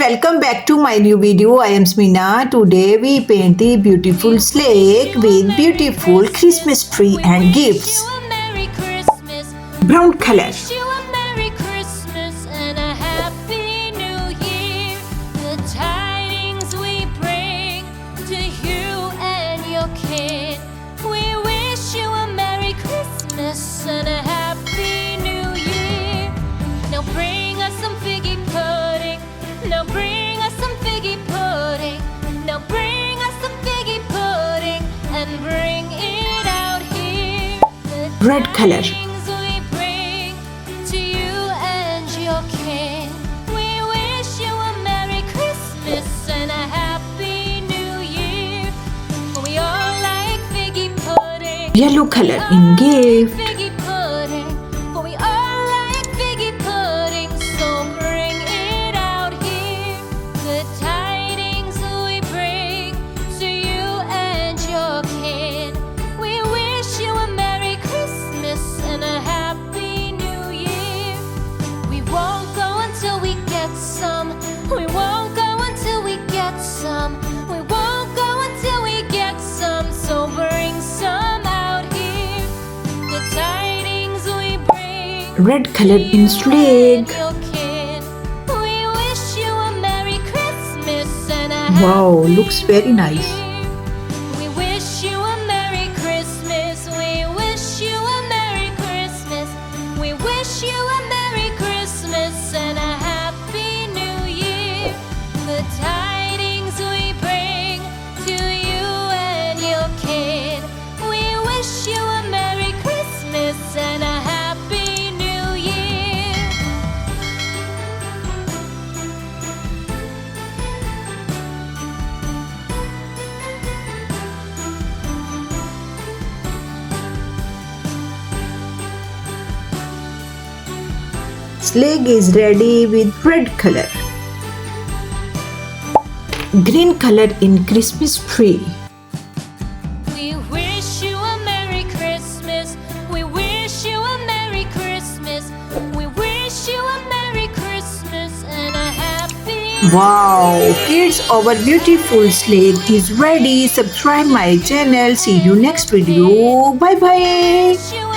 welcome back to my new video. I am Samina. Today we paint the beautiful sleigh with beautiful Christmas tree and gifts. Brown color. And a happy new year. Now bring us some figgy pudding. Now bring us some figgy pudding. Now bring us some figgy pudding and bring it out here. The Red color. tidings we bring to you and your kin. We wish you a Merry Christmas and a Happy New Year. We all like figgy pudding. Yellow color in gift. Figgy pudding, for we all like figgy pudding, so bring it out here. The tidings we bring to you and your kin. We wish you a Merry Christmas and a Happy New Year. We won't go until we get some. We won't go until we get some. We won't go until we get some, so bring some out here. The tidings we bring Red color in sleigh. your kin. We wish you a Merry Christmas and a Wow, Happy looks very New nice. Year. We wish you a Merry Christmas. We wish you a Merry Christmas. We wish you a Merry Christmas and a Happy New Year. The tidings we bring to you and your kin. We wish you a Merry Christmas and a Happy New Year. Sleigh is ready with red color. Green color in Christmas tree. We wish you a Merry Christmas. We wish you a Merry Christmas. We wish you a Merry Christmas and a Happy Wow, kids, our beautiful sleigh is ready. Subscribe my channel. See you next video. Bye bye. Wish you